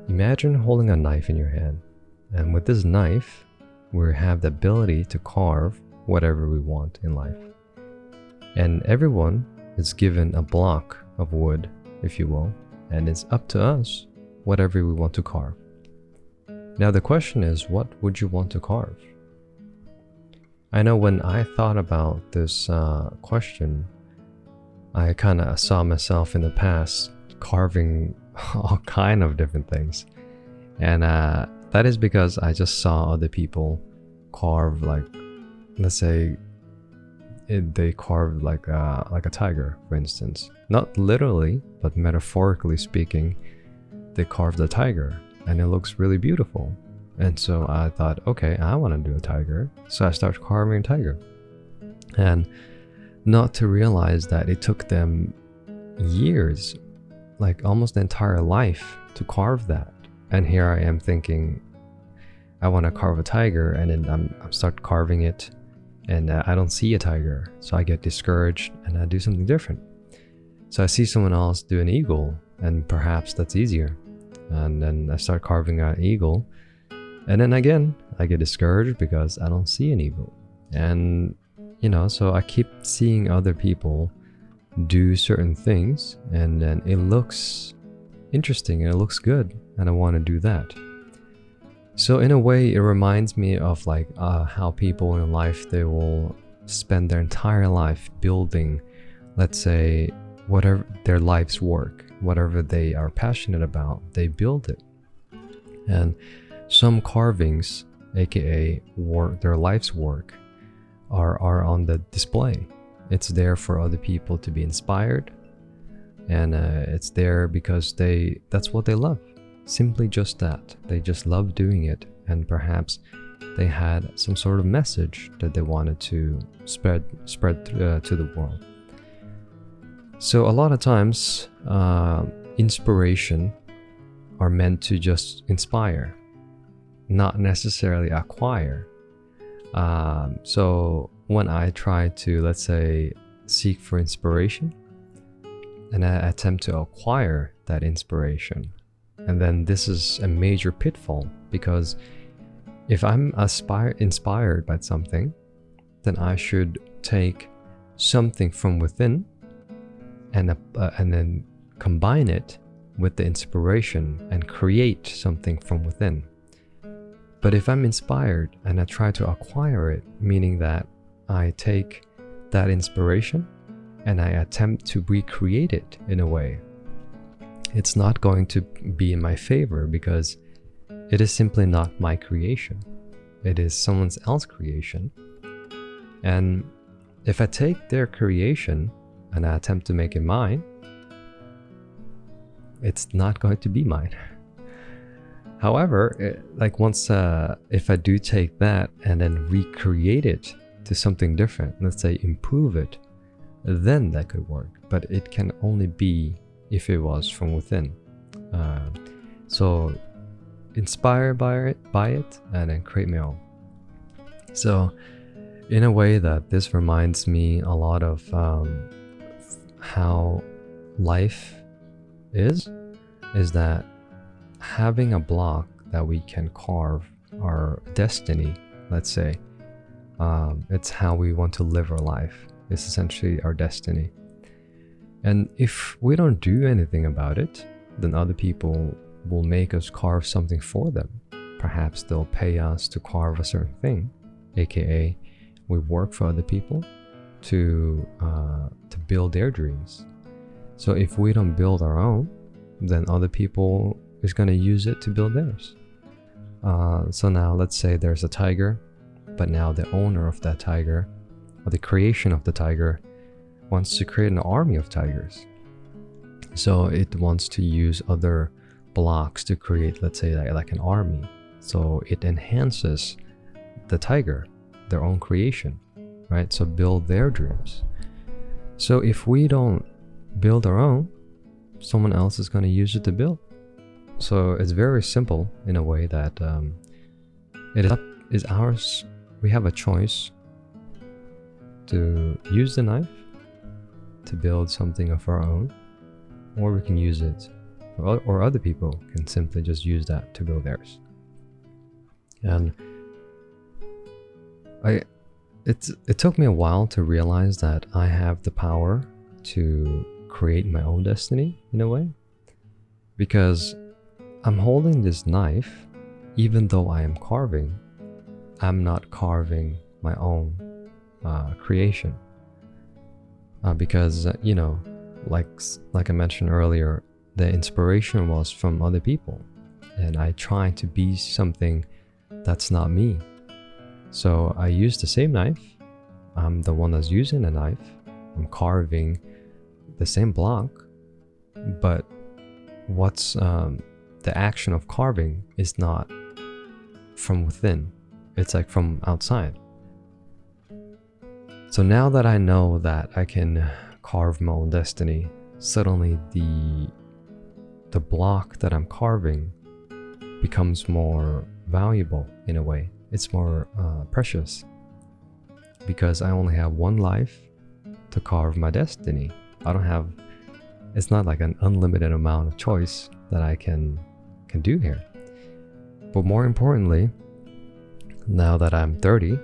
Imagine holding a knife in your hand, and with this knife, we have the ability to carve whatever we want in life. And everyone is given a block of wood, if you will, and it's up to us whatever we want to carve. Now the question is, what would you want to carve? I know when I thought about this question, I kind of saw myself in the past carving all kind of different things. And that is because I just saw other people carve, like, let's say they carved like a tiger, for instance. Not literally, but metaphorically speaking, they carved a tiger and it looks really beautiful. And so I thought, okay, I want to do a tiger. So I started carving a tiger. And not to realize that it took them years, like almost the entire life, to carve that. And here I am thinking, I want to carve a tiger, and then I'm start carving it, and I don't see a tiger. So I get discouraged and I do something different. So I see someone else do an eagle, and perhaps that's easier. And then I start carving an eagle. And then again, I get discouraged because I don't see an eagle. And, so I keep seeing other people do certain things, and then it looks interesting and it looks good, and I want to do that. So in a way, it reminds me of like how people in life, they will spend their entire life building, let's say, whatever their life's work, whatever they are passionate about, they build it. And some carvings, aka their life's work, are on the display. It's there for other people to be inspired, and it's there because that's what they love. Simply just that. They just love doing it, and perhaps they had some sort of message that they wanted to spread to the world. So a lot of times, inspiration are meant to just inspire, not necessarily acquire. So when I try to, let's say, seek for inspiration, and I attempt to acquire that inspiration, and then this is a major pitfall, because if I'm inspired by something, then I should take something from within and then combine it with the inspiration and create something from within. But if I'm inspired and I try to acquire it, meaning that I take that inspiration and I attempt to recreate it in a way, it's not going to be in my favor, because it is simply not my creation. It is someone else's creation. And if I take their creation and I attempt to make it mine, it's not going to be mine. However, if I do take that and then recreate it to something different, let's say improve it, then that could work. But it can only be if it was from within. So inspired by it and then create my own. So in a way, that this reminds me a lot of how life is that having a block that we can carve our destiny, let's say, it's how we want to live our life. It's essentially our destiny. And if we don't do anything about it, then other people will make us carve something for them. Perhaps they'll pay us to carve a certain thing, aka we work for other people to build their dreams. So if we don't build our own, then other people is going to use it to build theirs. So now let's say there's a tiger, but now the owner of that tiger, or the creation of the tiger, wants to create an army of tigers. So it wants to use other blocks to create, let's say, like an army. So it enhances the tiger, their own creation, right? So build their dreams. So if we don't build our own, someone else is going to use it to build. So it's very simple in a way that it is ours. We have a choice to use the knife to build something of our own, or we can use it or other people can simply just use that to build theirs. And it took me a while to realize that I have the power to create my own destiny in a way, because I'm holding this knife. Even though I am carving, I'm not carving my own creation, because like I mentioned earlier, the inspiration was from other people, and I try to be something that's not me. So I use the same knife. I'm the one that's using the knife. I'm carving the same block, but what's the action of carving is not from within. It's like from outside. So now that I know that I can carve my own destiny, suddenly the block that I'm carving becomes more valuable in a way. It's more precious, because I only have one life to carve my destiny. It's not like an unlimited amount of choice that I can do here. But more importantly, now that I'm 30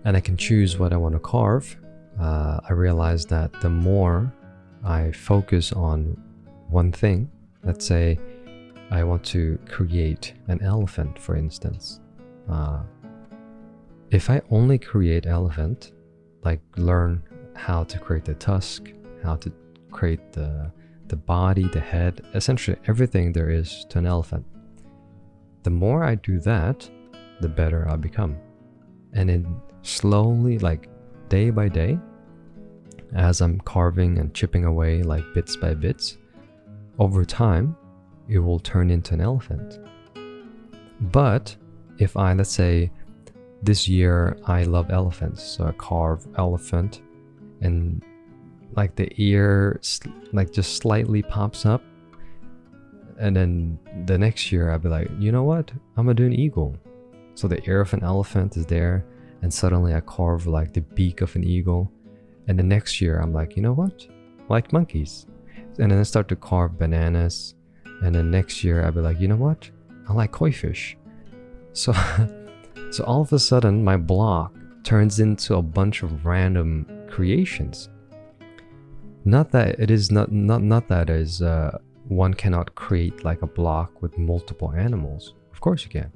and I can choose what I want to carve, I realize that the more I focus on one thing, let's say I want to create an elephant, for instance. If I only create elephant, like learn how to create the tusk, how to create the body, the head, essentially everything there is to an elephant, the more I do that, the better I become. And then slowly, like day by day, as I'm carving and chipping away like bits by bits, over time, it will turn into an elephant. But if let's say this year I love elephants, so I carve elephant, and like the ear like just slightly pops up, and then the next year I'll be like, you know what, I'm gonna do an eagle. So the ear of an elephant is there, and suddenly I carve like the beak of an eagle. And the next year I'm like, you know what, I like monkeys. And then I start to carve bananas, and then next year I'll be like, you know what, I like koi fish. So so all of a sudden my block turns into a bunch of random creations. Not that it is not that is one cannot create like a block with multiple animals. Of course you can.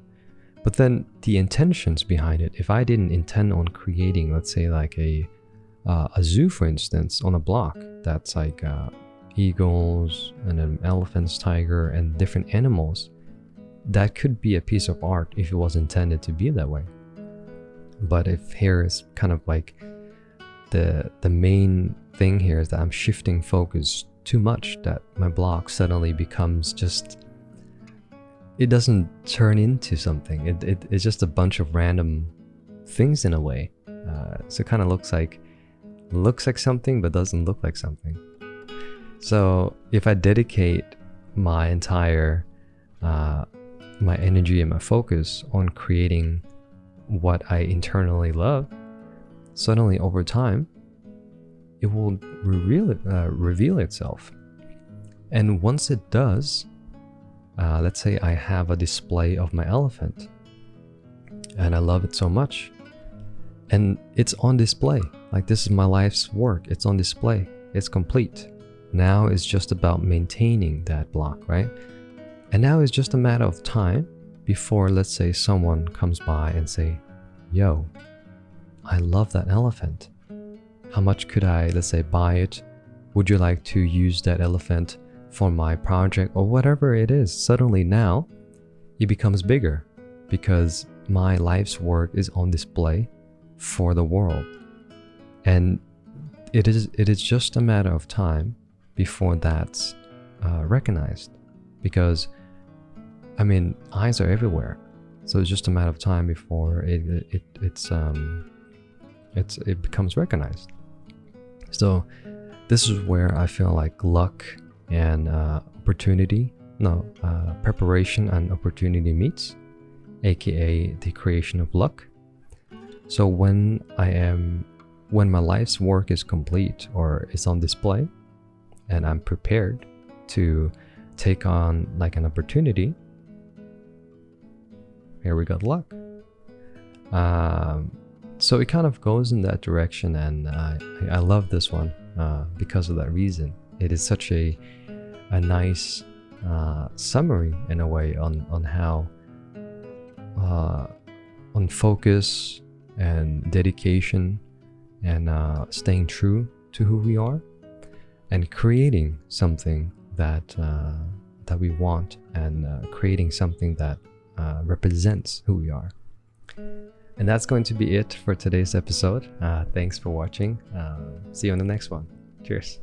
But then the intentions behind it, if I didn't intend on creating, let's say like a zoo, for instance, on a block that's like eagles and then elephants, tiger, and different animals, that could be a piece of art if it was intended to be that way. But if here is kind of like the main thing here is that I'm shifting focus too much, that my block suddenly becomes just, it doesn't turn into something. It's just a bunch of random things in a way. So it kind of looks like something but doesn't look like something. So if I dedicate my entire my energy and my focus on creating what I internally love, suddenly over time it will reveal itself. And once it does, let's say I have a display of my elephant and I love it so much, and it's on display, like this is my life's work, it's on display, it's complete. Now it's just about maintaining that block, right? And now it's just a matter of time before, let's say, someone comes by and say, yo, I love that elephant. How much could I, let's say, buy it? Would you like to use that elephant for my project or whatever it is? Suddenly now it becomes bigger because my life's work is on display for the world. And it is just a matter of time before that's recognized, because I mean, eyes are everywhere, so it's just a matter of time before it becomes recognized. So this is where I feel like luck and preparation and opportunity meets, aka the creation of luck. So when my life's work is complete or is on display, and I'm prepared to take on like an opportunity, here we got luck. So it kind of goes in that direction, and I love this one because of that reason. It is such a nice summary in a way on how on focus and dedication and staying true to who we are and creating something that we want, and creating something that represents who we are. And that's going to be it for today's episode. Thanks for watching. See you on the next one. Cheers.